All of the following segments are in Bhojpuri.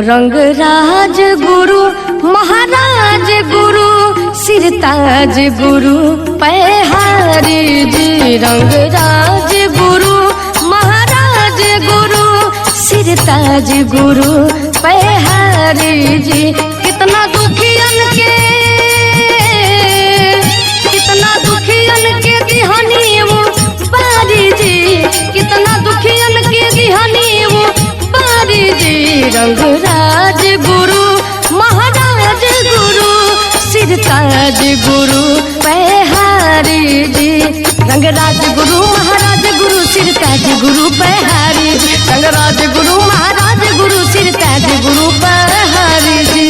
रंगराज गुरु महाराज गुरु सिरताज गुरु पहारी जी। रंगराज गुरु महाराज गुरु सिरताज गुरु पहारी जी। कितना दुखियन के दिहनी वो बारी जी। कितना दुखियन के दिहनी वो बारी जी। रंगराज गुरु महाराज गुरु सिरताज गुरु पहारी जी। रंगराज गुरु महाराज गुरु सिरताज गुरु पहारी जी। रंगराज गुरु महाराज गुरु सिरताज गुरु पहारी जी।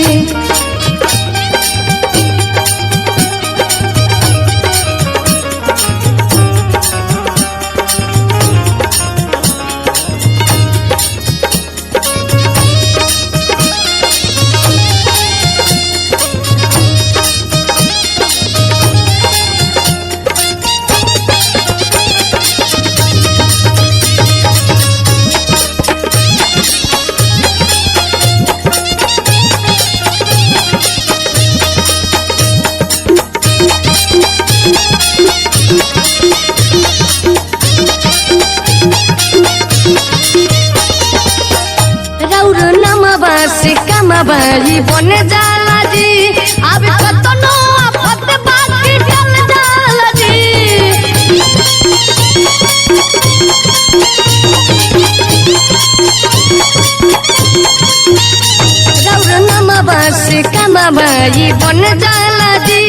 कमबाई बन जाला जी। अब कतनो आफत बाकी टल जाला जी। रौर नमबा से कमबाई बन जाला जी।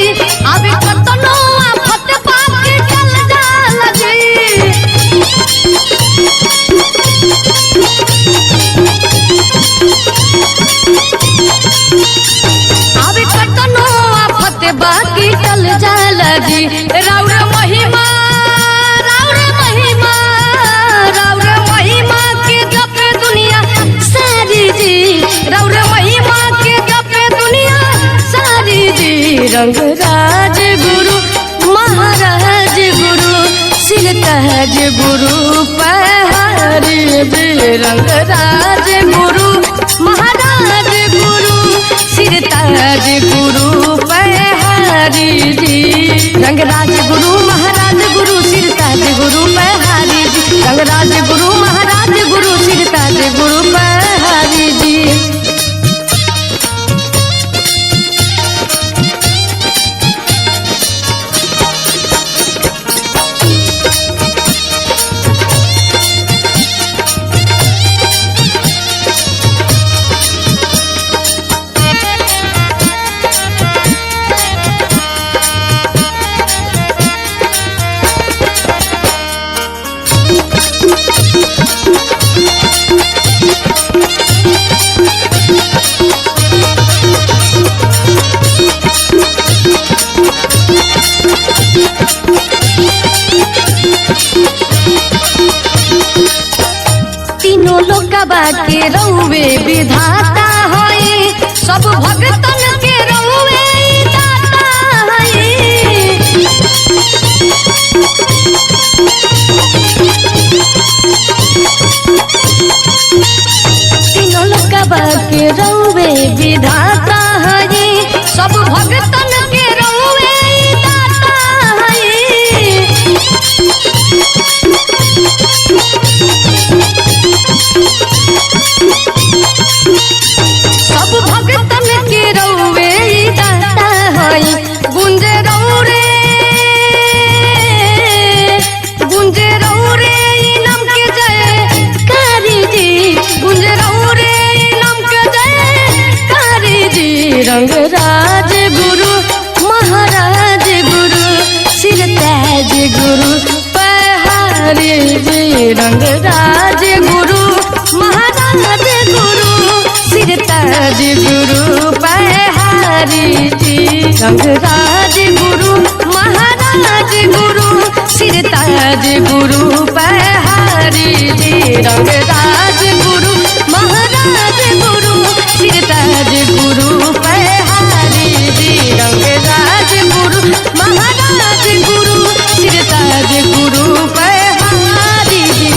अब कतनो आफत बाकी टल जाला जी। अब कतनो आफत बाकी टल जाला जी। रौर महिमा के जपे दुनिया सारी जी। रौर महिमा के जपे दुनिया सारी जी। रंगराज गुरु महाराज गुरु सिरताज गुरु पहारी जी। रंगराज गुरु महाराज गुरु सिरताज गुरु पहारी जी। रंगराज गुरु महाराज गुरु सिरताज गुरु पहारी जी। रंगराज गुरु महाराज गुरु सिरताज गुरु पहारी जी। तीनों लोकबा के रउवे विधाता होई। सब भगतन के रउवे दाता होई। तीनों लोकबा के रउवे विधाता होई। सब भगतन के रउवे दाता होई। सब भगतन के रउवे दाता होई। गुंजे रउरे नाम के जय रंगराज गुरु महाराज गुरु सिरताज गुरु पहारी जी। रंगराज गुरु महाराज गुरु सिरताज गुरु पहारी जी। रंगराज गुरु महाराज गुरु सिरताज गुरु पहारी जी। रंगराज गुरु महाराज गुरु सिरताज गुरु पहारी जी।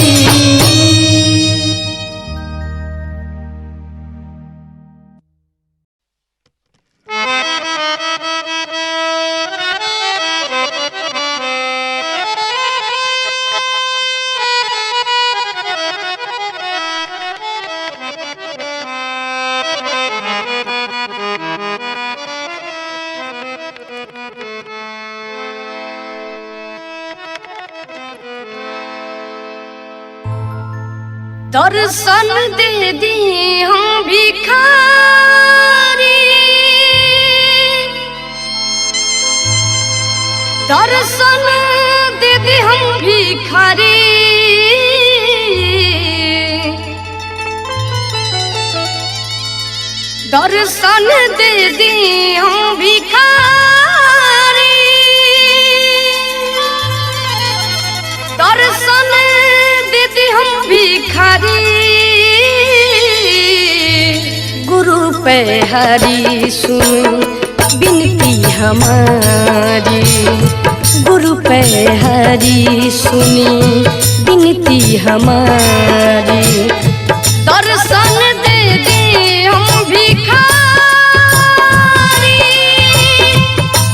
दर्शन दे दी हम भिखारी, दर्शन दे दी हम भिखारी। दर्शन दे दी हम भिखारी, दर्शन दे हम भिखारी। गुरु पहारी सुन बिनती हमारी, गुरु पहारी सुनी बिनती हमारी। दर्शन दे दे हम भिखारी,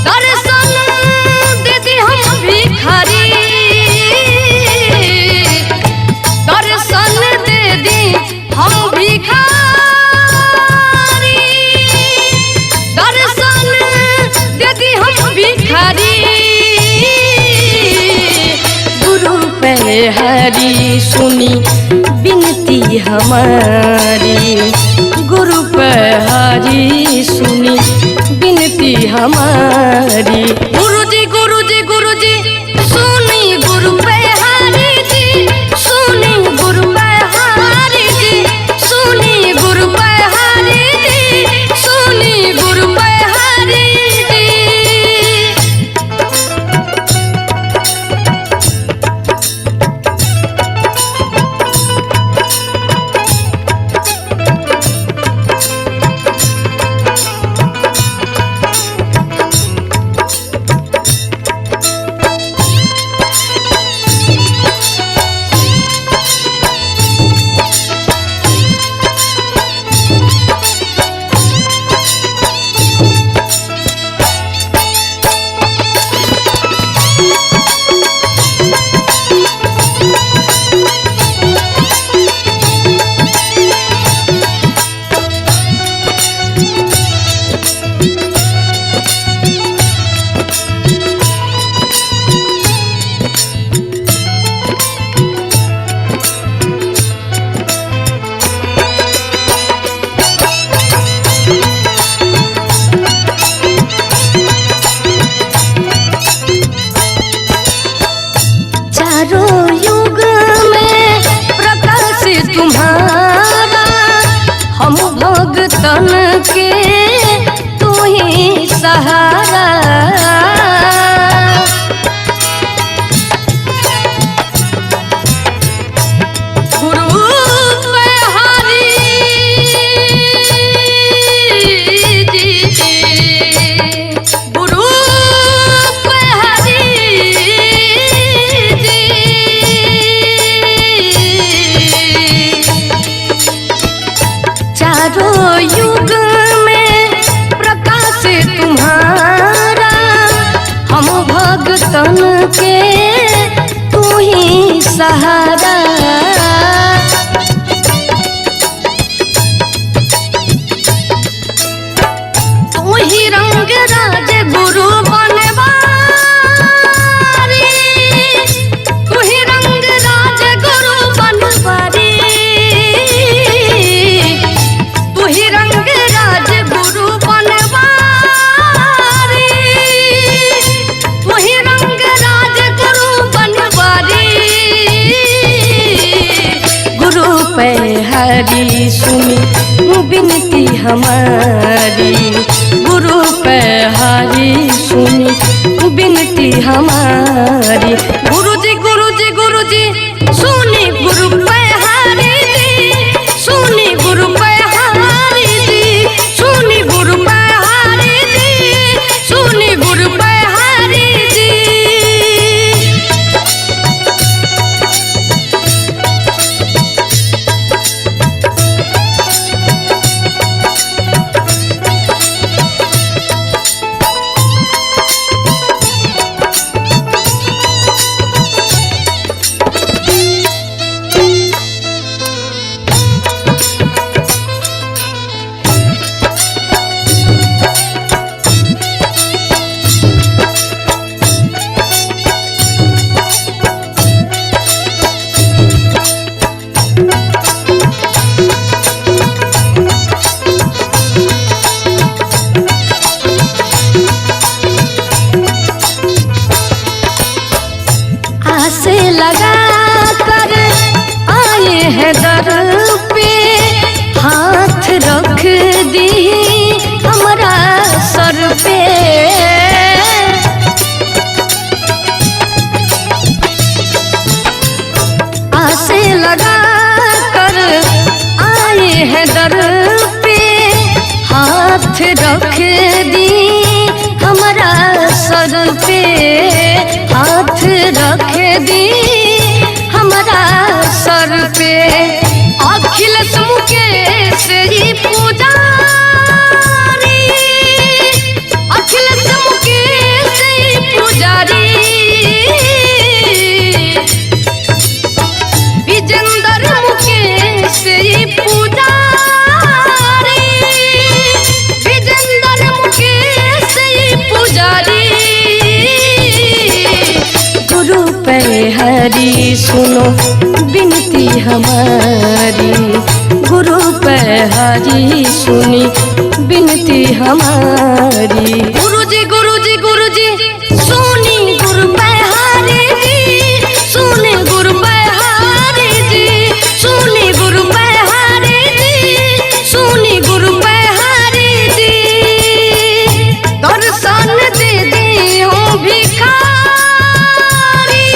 दर्शन दे दे हम भिखारी। दर्शन दे दे हम भिखारी, दर्शन दे दे हम भिखारी। गुरु पहारी सुनी बिनती हमारी, गुरु पहारी सुनी बिनती हमारी। गुरुजी गुरुजी गुरुजी सुनी गुरु पहारी जी, सुनी गुरु पहारी जी, सुनी गुरु पहारी जी, सुनी गुरु पहारी जी। भगतन के तू ही सहारा, गुरु पहारी जी, गुरु पहारी जी। चारों युग में प्रकाश तुम्हारा, हम भगतन के तू ही सहारा। तू ही रंग राज गुरु बनवारी, तू ही रंग राज गुरु बनवारी। तू ही रंग राज गुरु बनवारी, तू ही रंग राज हरी सुनी विनती हमारी, गुरु पे हरी सुनी विनती हमारी। गुरुजी गुरुजी गुरुजी सुनी गुरु पे हरी दी, सुनी गुरु पे हरी दी, सुनी गुरु पे हरी दी, सुनी गुरु पे हरी दी। आसे लगा कर आए हैं दर पे, हाथ रख दी हमारा सर पे। आसे लगा कर आए हैं दर पे, हाथ रख दी हमारा सर पे, हाथ रख दी हमारा सर पे। अखिलेश मुकेश ही पुजारी, अखिलेश मुकेश ही पुजारी, विजेंद्र मुकेश ही पुजारी, विजेंद्र मुकेश ही पुजारी। गुरु पे हरी सुनो विनती हमारी, गुरु पे हरी सुनी विनती हमारी। गुरुजी गुरुजी गुरुजी सुनी गुरु पे हरी दी, सुनी गुरु पे हरी दी, सुनी गुरु पे हरी दी, सुनी गुरु पे हरी दी। दर्शन दे दी हूँ भिखारी,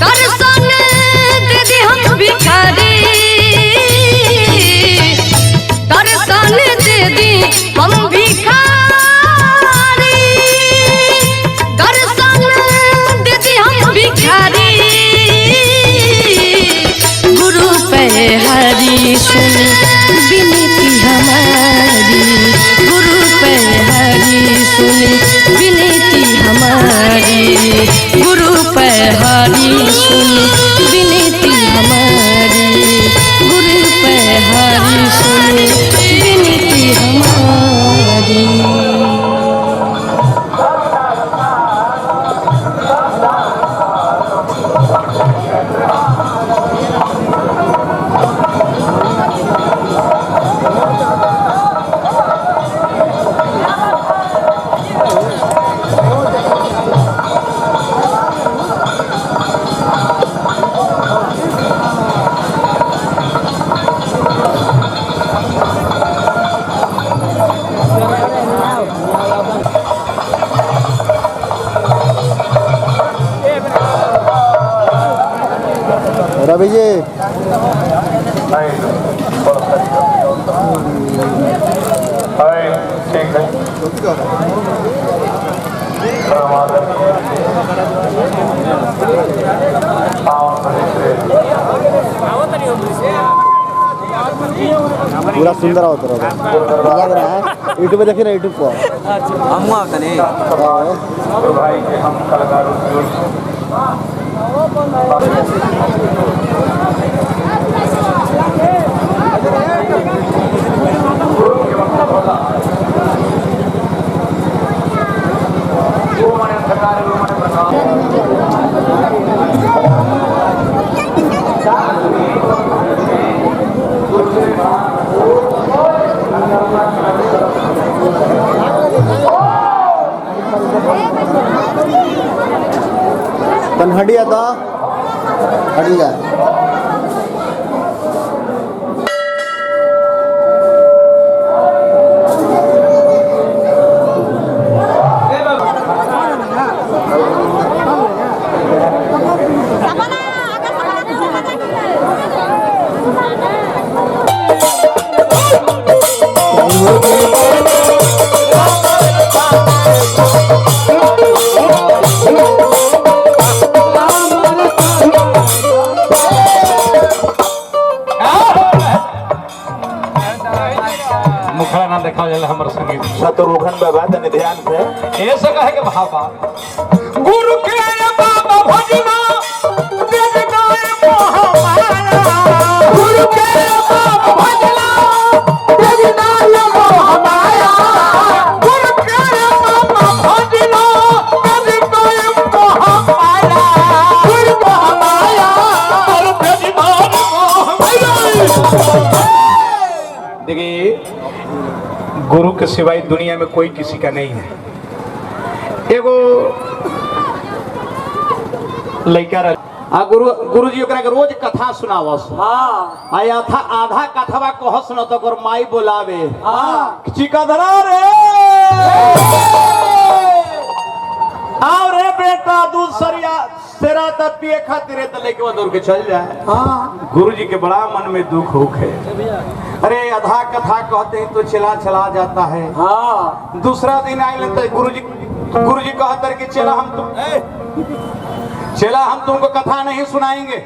दर्शन दे दी हम भिखारी, दर्शन दे दी हम भिखारी, दर्शन दे दी हम भिखारी। गुरु पे हरी सुनी विनती हमारी, गुरु पे हरी सुनी विनती हमारी, गुरु पे हरी सुनी विनती हमारी, गुरु पे हरी सुनी विनती हमारी। रवि जी ठीक है। पूरा सुंदर होता लग रहा है। यूट्यूब पे देखिए ना, यूट्यूब पर हम भाई के हम कलाकारों हड्डी आता हड्डी जाए मुखड़ा ना देखा जाला हमर संगीत शत्रुघ्न बाबा तने ध्यान से ऐसे कहे के भावा गुरु के बाबा भजना देव गाय मोहमाया गुरु के बाबा भजना देव गाय मोहमाया गुरु के बाबा भजना देव गाय मोहमाया गुरु मोहमाया और भजना मोहमाया। देखिए गुरु के सिवाय दुनिया में कोई किसी का नहीं है। एगो लड़का आ गुरु जी ओकरा के रोज कथा सुनावस। हाँ आया था आधा कथवा कहस न तो कर माई बोलावे। हाँ चिकधरा रे आओ रे बेटा दूध सरिया तेरा तब पिए खातिर तो लेके वो दूर के चल जाए। हाँ गुरु जी के बड़ा मन में दुख होख है। अरे आधा कथा कहते हैं तो चला चला जाता है। हाँ दूसरा दिन आए लगता है गुरु जी कहते कि चला हम तुमको कथा नहीं सुनाएंगे।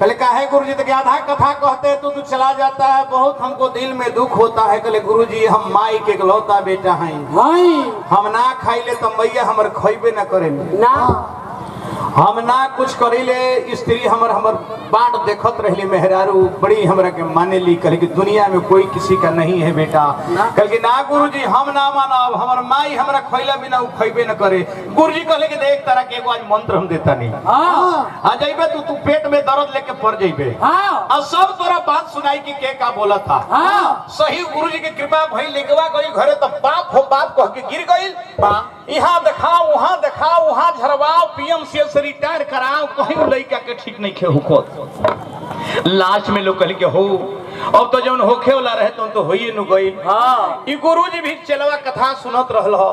पहले कहे गुरु जी तो आधा कथा कहते हैं तो तू चला जाता है, बहुत हमको दिल में दुख होता है। कहले गुरु जी हम माई के इकलौता बेटा हैं, हम ना खाइले तो मैया हमर खइबे न करे ना, हम ना कुछ करीले स्त्री हमर बाट देखत रहली मेहरारू बड़ी हमरा के माने ली। कहे कि दुनिया में कोई किसी का नहीं है बेटा। कहे कि ना गुरुजी हम ना मानब, हमर माई हमरा खइला बिना उ खइबे न करे। गुरुजी कहले कि देख तरह के एगो आज मंत्र हम देता नहीं। आ जाइबे तू पेट में दर्द लेके पड़ जाइबे। आ सब तोरा बात सुनाई कि के का बोला था। सही गुरुजी के कृपा भई लेगवा गई घरे तो बाप हो बाप कह के गिर गइल। यहाँ दिखाओ वहाँ दिखाओ वहाँ झरवाओ पीएमसीएच से रिटायर कराओ, कहीं लड़का के ठीक नहीं खे हुकत। लास्ट में लोग कहले के हो अब तो जौन होखे वाला रहे तो होइए नु गई। हाँ ई गुरुजी भी चलवा कथा सुनत रहल हो।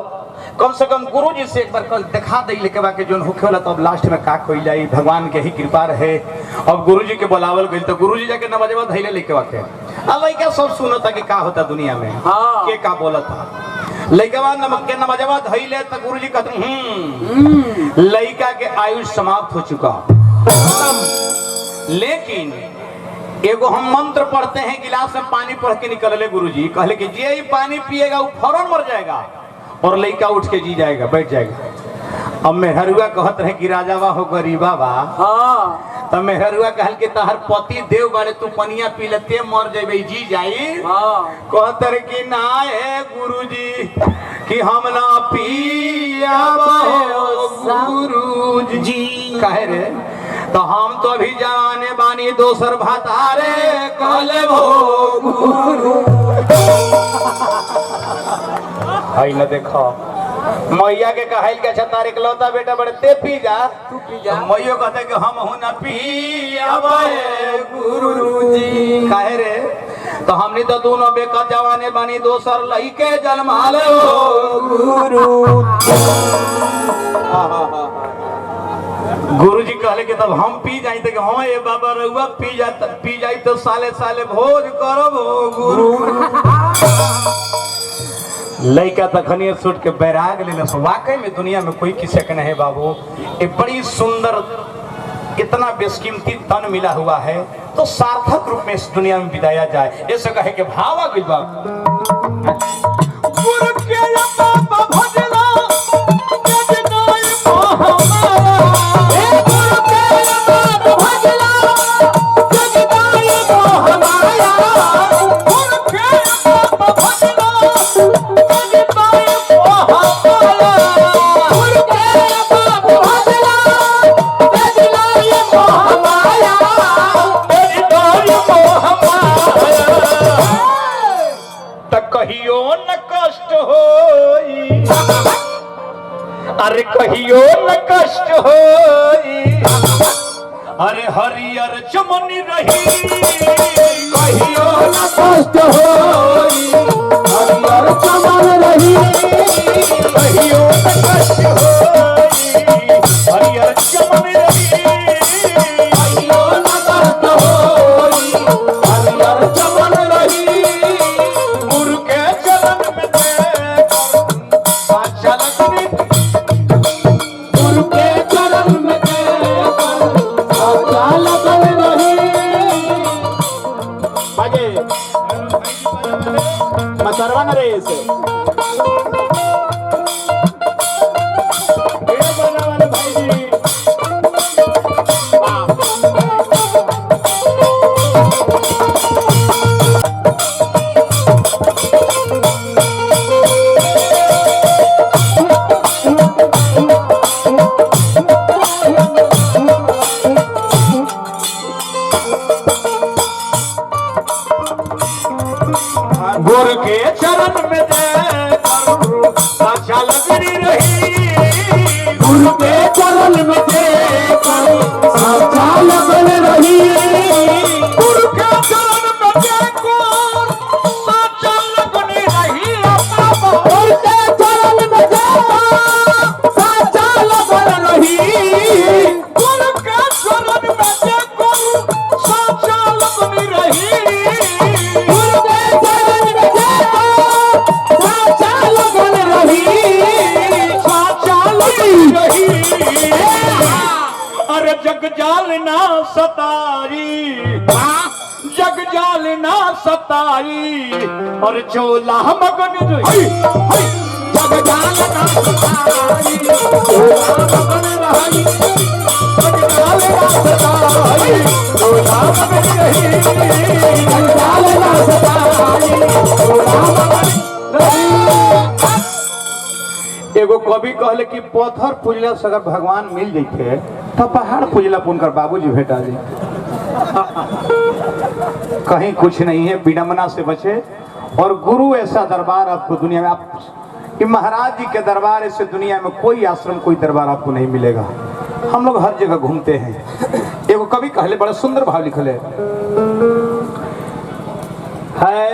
कम से कम गुरुजी से एक बार कल दिखा दे लेके बा के जौन होखे वाला तब लास्ट में का कोई जाई, भगवान के ही कृपा रहे। अब गुरुजी के बुलावल गइल तो गुरुजी जाके नमाजवा धइले लेके बा के आ लइका सब सुनता कि का होता दुनिया में। हाँ के का बोलता लइका नमक के नमाजवा धइले तो गुरुजी कहते लइका के आयु समाप्त हो चुका, लेकिन एगो हम मंत्र पढ़ते हैं गिलास में पानी पढ़ के निकलले गुरुजी कहले कि जे ही पानी पिएगा वो फौरन मर जाएगा और लइका उठ के जी जाएगा बैठ जाएगा। अब मेहरुआ कहत रहे कि राजावा हो गरीबा बा। हाँ तो मेहरुआ कहल कि तहर पति देव बारे तू पनिया पी लेते मर जेबे जी जाई। हाँ कहत रहे कि ना है गुरुजी कि हम ना पियाबो गुरुजी। कहे रे तो हम तो अभी जाने बानी दोसर भातारे कहले भो गुरु। आई न देखो मैया के कहल के छतार इकलौता बेटा बड़े ते पी जा तू पी जा। मैयो कहते कि हम हूं न पियाबे गुरुजी। काहे रे तो हमनी तो दोनों बेका जवाने बानी दोसर लइके जन्माले हो गुरु। गुरुजी कहले कि तब हम पी जाई तो हाँ ये बाबा रहुआ पी जाई तो साले साले भोज करब हो गुरु। लइका तखनिए सूट के बैराग ले लस। वाकई में दुनिया में कोई किसी का नहीं बाबू। ये बड़ी सुंदर इतना बेशकीमती तन मिला हुआ है तो सार्थक रूप में इस दुनिया में बिताया जाए। ऐसे कहे कि भावा गुल बाबू गुरु के बाबा भजना कहियो न कष्ट होई, अरे कहियो न कष्ट होई, अरे हरियर चमनी रही कहियो न कष्ट होई, हरियर चमन रही कहियो न कष्ट होई, हरियर चमन रही कहियो न कष्ट होई, हरियर चमन रही गुरु के बनरे से भाई जी गुरु के चरण में जय करूं साचा लगनी रही गुरु के चरण में जय करूं साचा लगन रही गुरु के चरण में जय करूं साचा लगनी रही गुरु के चरण में जय करूं साचा लगन रही गुरु के चरण में जय करूं साचा लगनी रही अरे जग जाल ना सतारी जग जाल ना सतारी और चोला मगन रही जग जाल ना सतारी चोला मगन रही जग जाल ना सतारी चोला मगन रही जग जाल ना सतारी चोला मगन रही। एगो कवि कहले कि पत्थर पूजला से अगर भगवान मिल जाते तो पहाड़ पूजला पुनकर बाबूजी भेटा जी कहीं कुछ नहीं है, विडंबना से बचे। और गुरु ऐसा दरबार आपको दुनिया में आप कि महाराज जी के दरबार ऐसे दुनिया में कोई आश्रम कोई दरबार आपको नहीं मिलेगा। हम लोग हर जगह घूमते हैं। एगो कवि कहले बड़ा सुंदर भाव लिखले है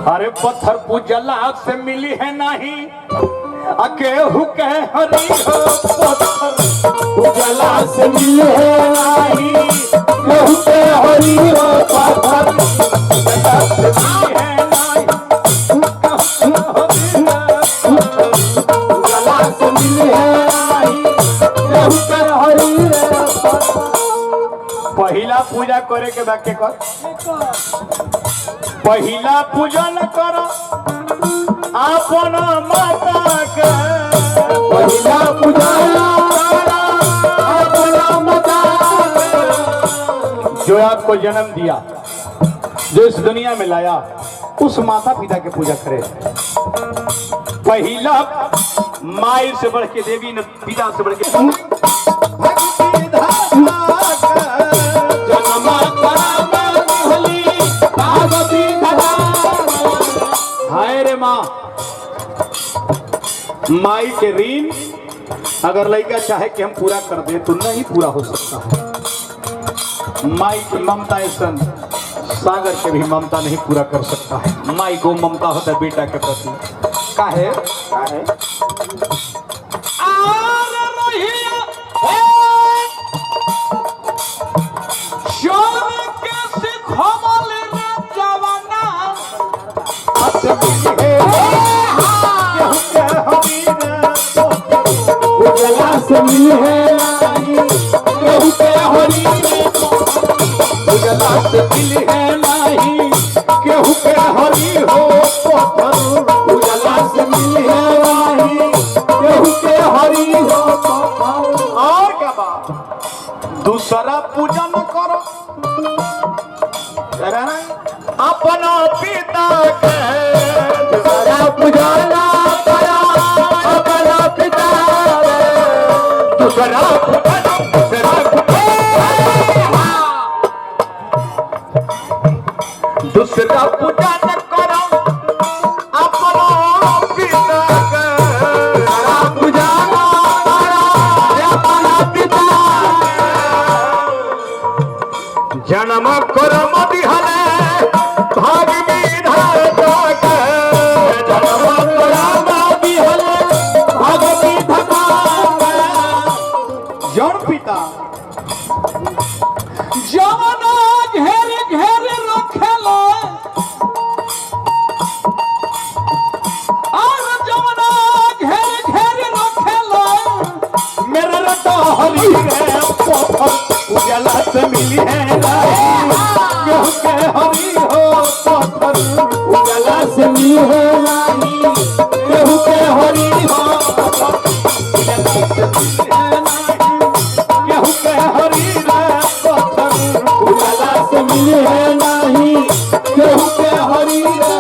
अरे पत्थर पूजला से मिली है नहीं केहू के हरी हो पत्थर पूजला से मिली है नहीं केहू के हरी हो पत्थर पूजला से मिली है नहीं केहू के हरी हो। पहिला पूजा करे के बाकी कर पहिला पूजन कर अपन माता के पहिला पूजन अपन माता जो आपको जन्म दिया जो इस दुनिया में लाया उस माता पिता के पूजा करे। पहिला माई से बढ़ के देवी न पिता से बढ़ के हाय रे माँ माई के ऋण अगर लड़का चाहे कि हम पूरा कर दे तो नहीं पूरा हो सकता है। माई की ममता ऐसा सागर के भी ममता नहीं पूरा कर सकता है। माई को ममता होता है बेटा के प्रति काहे से मिली है नहीं केहू के हरी पूजला से मिली है नहीं केहू के हरी हो पत्थर पूजला से मिली है नहीं केहू के हरी हो पत्थर। और क्या बात दूसरा पूजन करो अपना पिता के दूसरा पूजन अपना पिता दूसरा दूसरा पूजा न करो अपना पिता के पूजा अपना पिता जन्म कर्म दिहले भाग विधाता तो हरी रे पत्थर उजाला से मिली है नाही केहू के हरी हो पत्थर उजाला से मिली है नाही केहू के हरी हो उजाला से मिली है नाही केहू के हरी रे पत्थर उजाला से मिली है नाही केहू के हरी रे।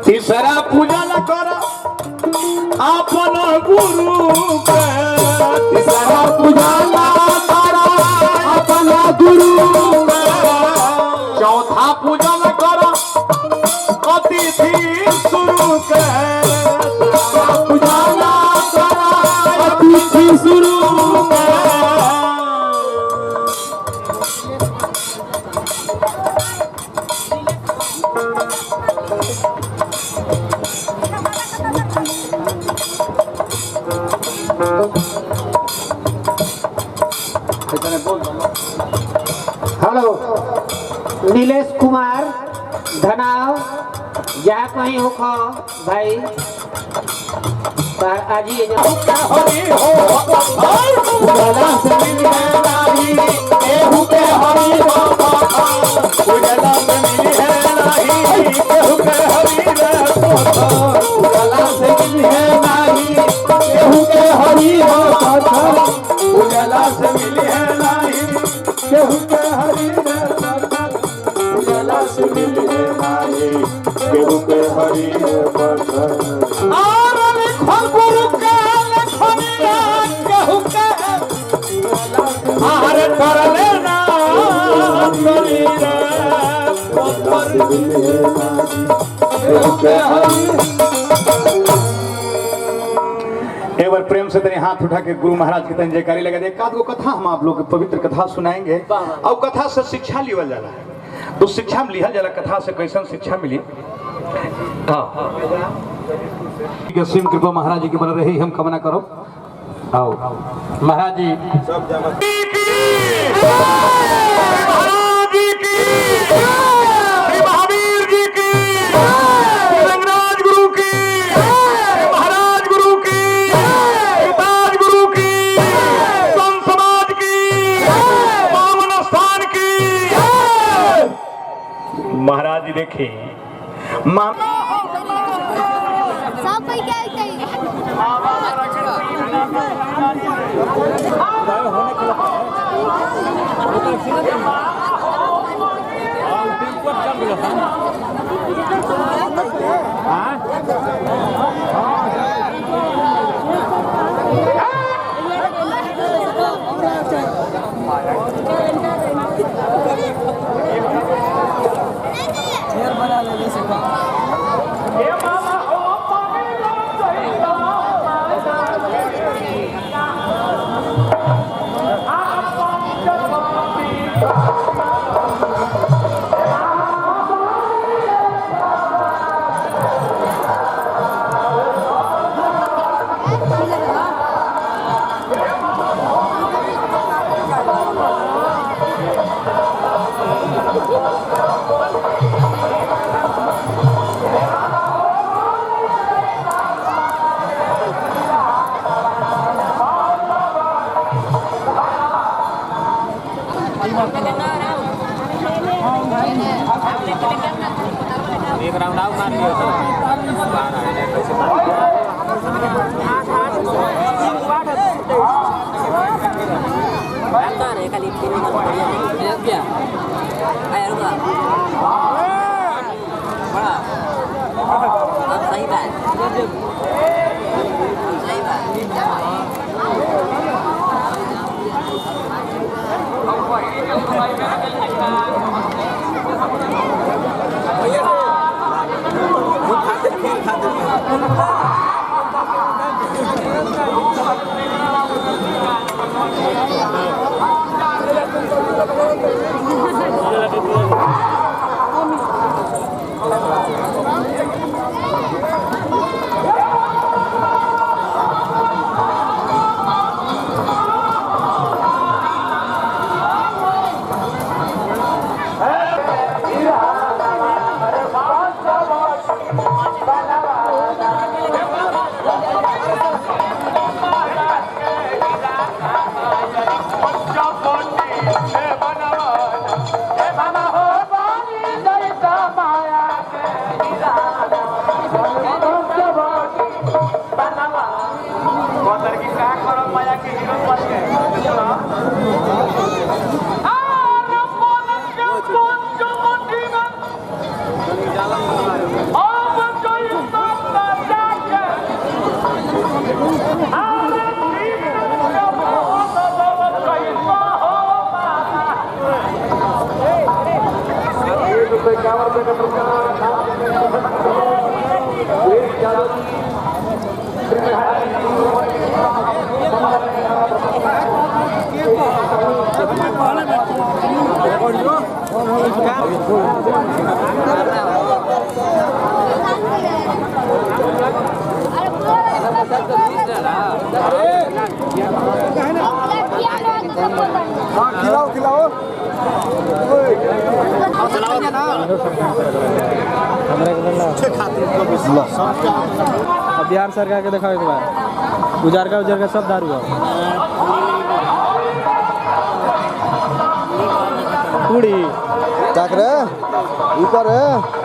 तीसरा पूजा न कर अपन गुरु के तीसरा पूजा न कर अपन गुरु के चौथा पूजा न कर अतिथि शुरू के पूजा न कर अतिथि शुरू के। हेलो नीलेश कुमार धनाव जहाँ कहीं हो खो भाई आज ही हरी हो उजाला से मिली है नाही केहू के हरी हो उजाला से मिली है नाही केहू के हरी रे उजाला से मिली है नाही केहू के हरी हो उजाला से मिली है नाही केहू के हरी रे उजाला से मिली है नाही केहू के हरी रे गुरु के लखनिया केहू के आरे कर लेना करी रे पत्थर केहू के हरी। एक बार प्रेम से तेरे हाथ उठा के गुरु महाराज की तन जयकारी लगा दे। एक आध गो कथा हम आप लोग के पवित्र कथा सुनाएंगे और कथा से शिक्षा लिया जाला तो शिक्षा में लिया जाला कथा से कैसन शिक्षा मिली। सिम कृपा महाराज जी के बन रही हम कामना करो। आओ महाराज जी महावीर जी की रंगराज गुरु की महाराज गुरु की पिताज गुरु की संत समाज की पावन स्थान की। महाराज जी देखिए सब कोई क्या एक राउंड आउट मार लियो सही बात खिलाओ खिलाओ अब बिहार सरकार के देखा एक बार उजार का सब दारू है पूरी चाक रे ऊपर है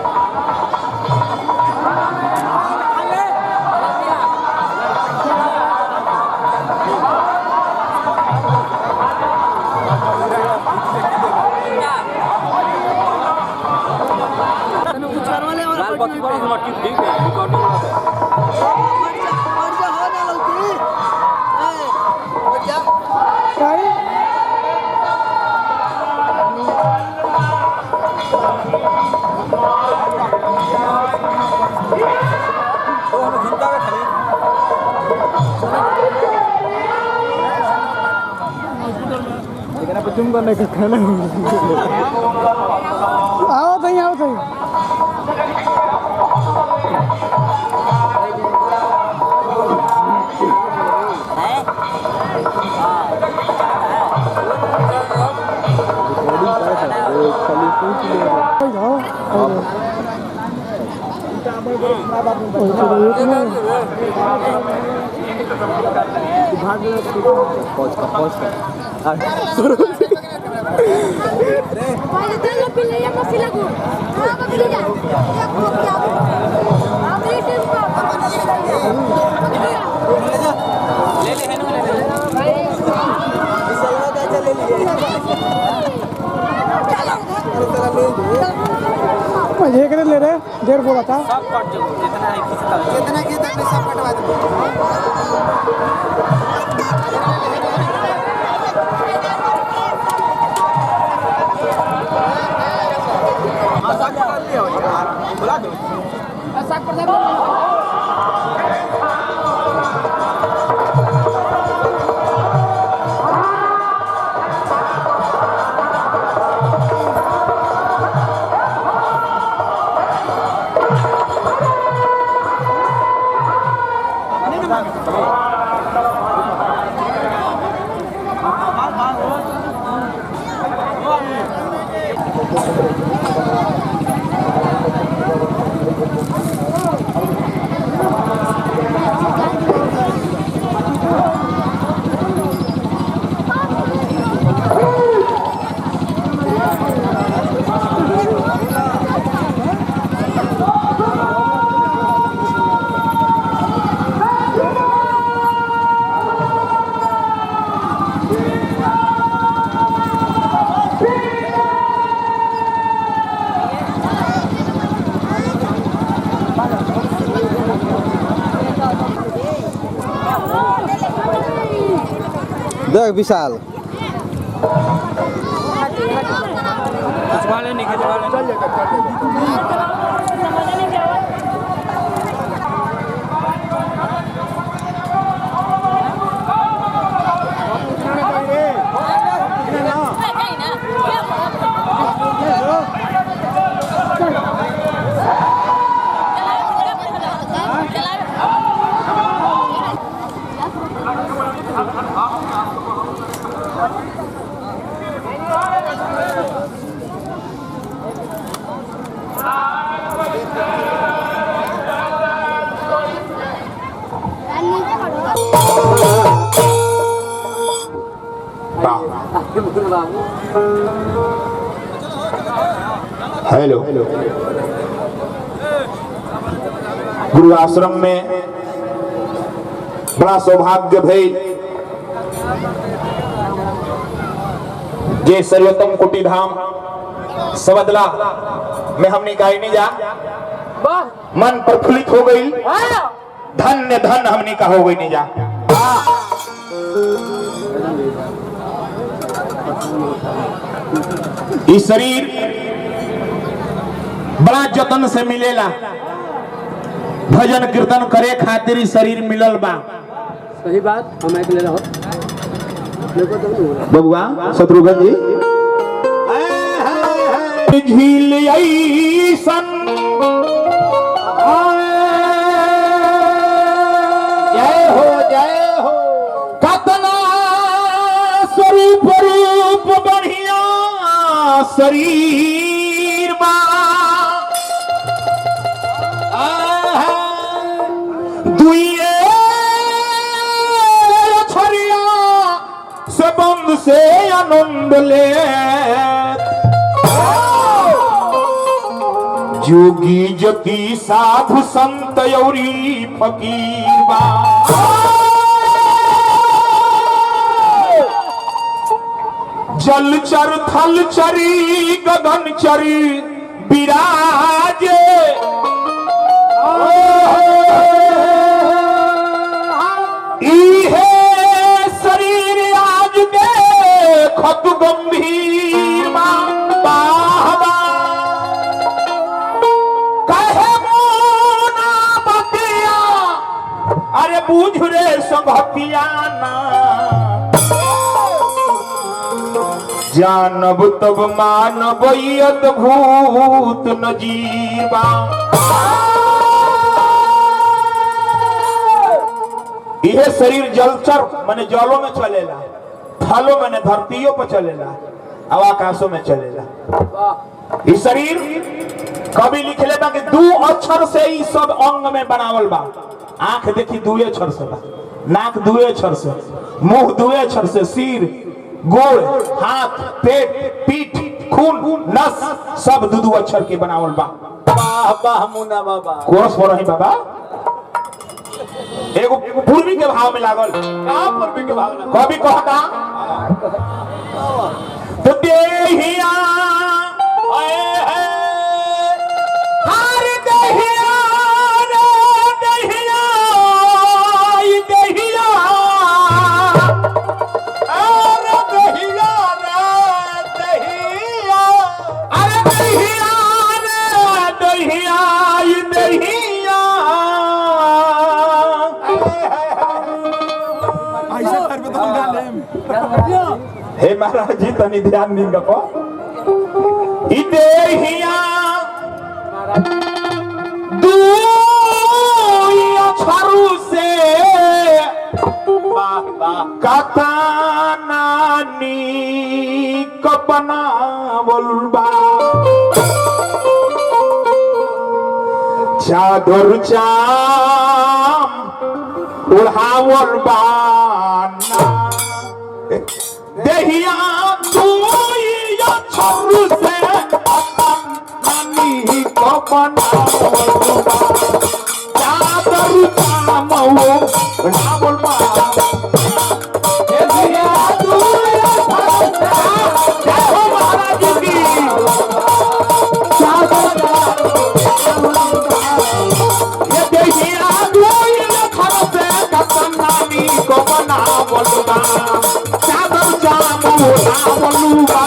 तुम करने का खाना आओ तो ले रहे 1.5 बोला था सब कट जो जितना है जितना की तक सब कटवा दे साग कर लियो यार बुला दो साग कर दे देख विशाल खिंचवा ले नहीं खिंचवा ले चल हेलो गुरु आश्रम में बड़ा सौभाग्य भई जे सर्वोत्तम कुटी धाम सबदला में हमने गाय नहीं जा मन प्रफुल्लित हो गई धन्य धन हमने का हो गई नहीं जा इस शरीर बड़ा जतन से मिलेला भजन कीर्तन करे खातिर शरीर मिलल बा। सही बात हम एक ले रहो बबुआ शत्रुघ्न जी झील ऐसन जय हो कतना स्वरूप रूप बढ़िया शरीर बा दुइये छरिया से बंद से आनंद ले जोगी जति साधु संत यौरी फकीर बा जलचर थलचरी गगनचरी विराजे इहे शरीर आज देखत गंभीर बाबा कहे मोना बतिया अरे बूझ रे संभतिया ना जानब तब मानब अद्भुत नजीबा यह शरीर जलचर माने जलों में चलेला थलों में धरतियों पर चलेला अब आकाशों में चलेला। इस शरीर कभी लिखले बा कि 2 अक्षर से ही सब अंग में बनावल बा। आंख देखी 2 अक्षर से बा, नाक 2 अक्षर से, मुंह 2 अक्षर से, सिर गोड़ हाथ पेट पीठ खून नस सब 2 अक्षर के बनावल बा। वाह वाह मुन्ना बाबा कोरस हो रही बाबा एगो पूर्वी के भाव में लागल कहाँ पूर्वी के भाव में कभी कहता तो देहिया हर देहिया रे देहिया ई देहिया अरे देहिया रे देहिया अरे देहिया रे देहिया ई देहिया हे महाराज जी तनी ध्यान दीजिएगा को इदेहिया दुइया छरु से कथा नानी कपना बोलबा चादर चाम उड़ावल बाना देहिया दुइया छरु से नानी को बनावल बा चादर चाम उड़ावल बा देहिया दुइया छरु से जय हो महाराज की चादर ये देहिया दुइया छरु से नानी को बनावल बा चादर चाम उड़ावल बा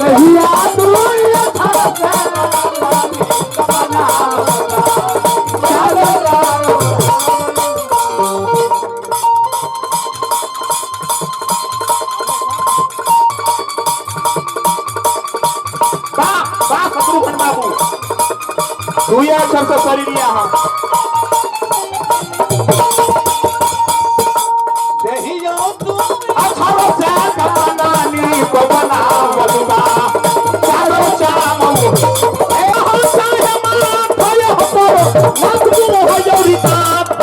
देहिया दुइया छरु से नानी को बनावल बा चादर शत्रुघ्न बाबू दुइया अक्षर से शरीरिया हम देहिया अक्षर से नानी को बनावल बा चादर चाम ए हो साया माथ हो हो मत हो जौरी साथ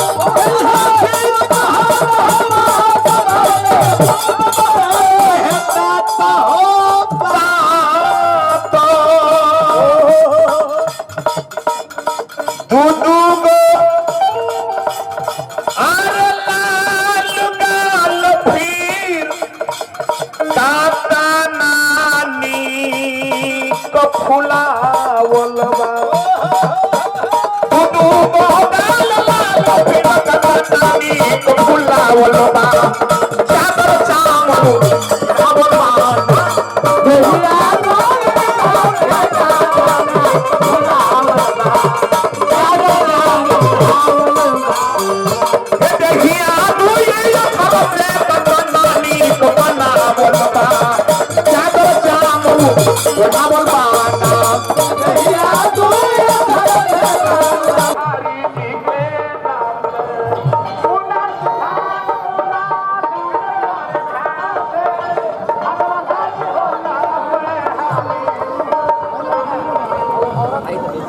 फुलावल बा दुनु मोहदाल लाल फिर नानी को फुलावल बा चादर चाम उड़ावल बा देहिया दुइया छरु से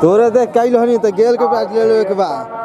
तोरे देख कई लोहनी तो गेल के बैठ ले लो एक बार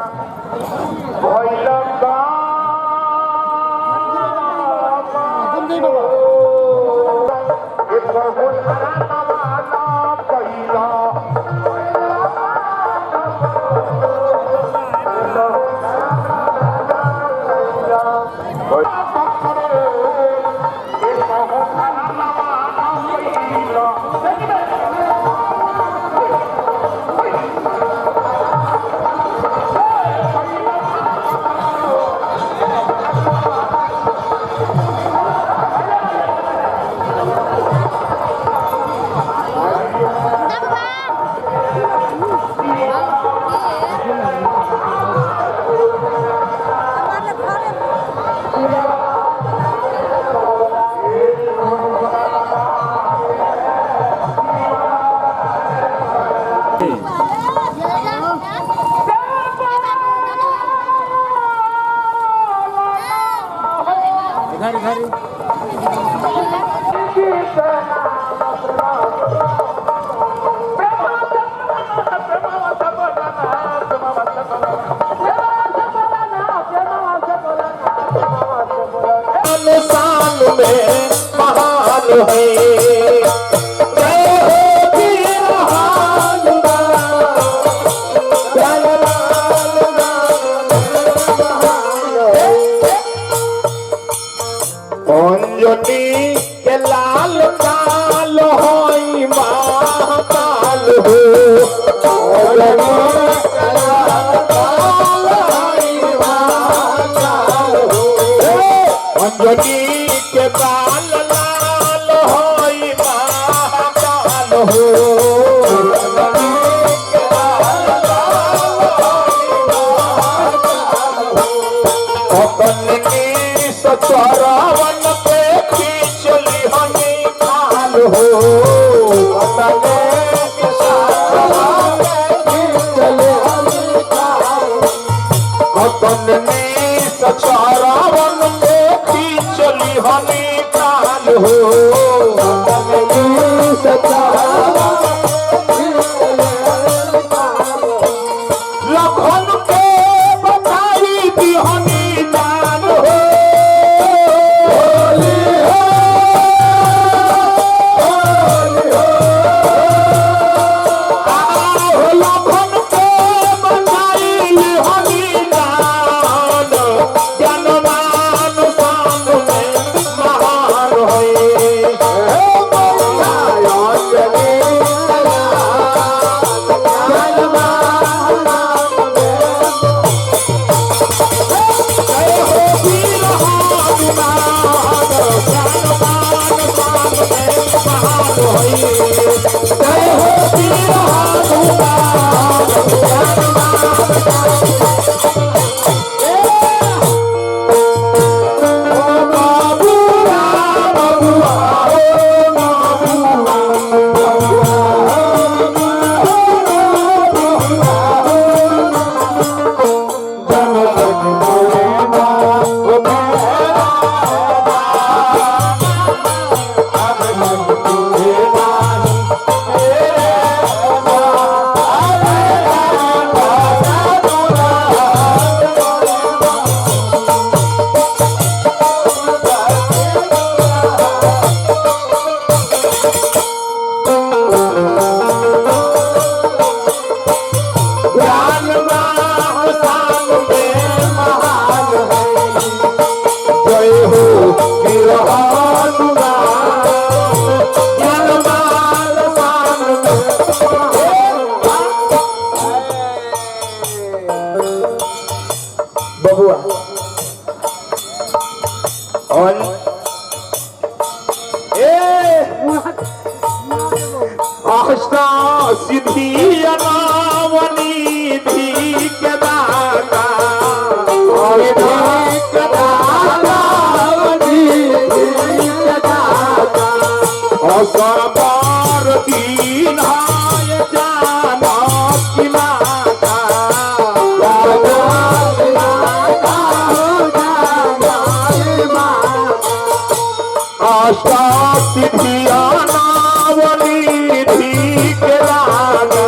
सिद्धिया नावली धी के राजा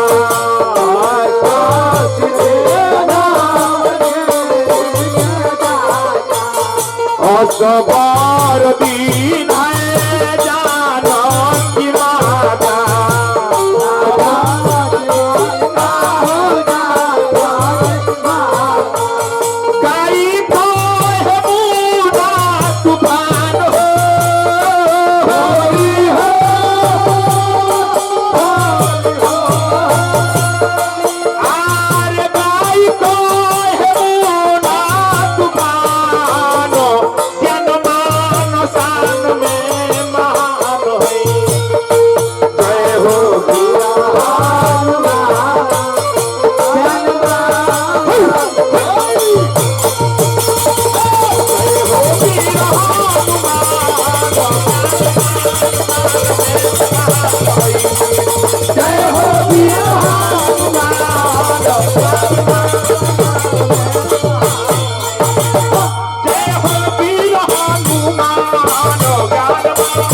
गबर दीन है जानकी माता गाई को है मुना तूफान हो होली हो आर गाई को है मुना तूफान जन मान शान में महान है जय हो वीरा हनुमान जन जय हो वीरा हनुमान जय हो वीर हनुमान ज्ञान सार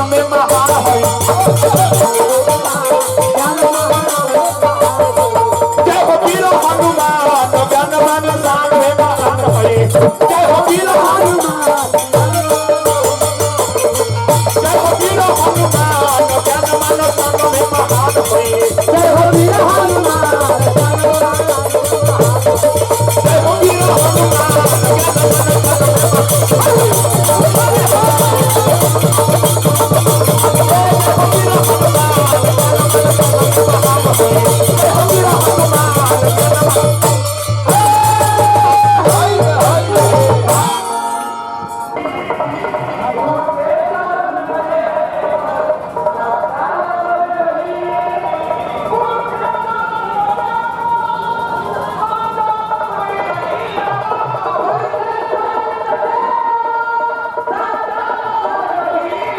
में महान जय हो वीर हनुमान जय हो वीर हनुमान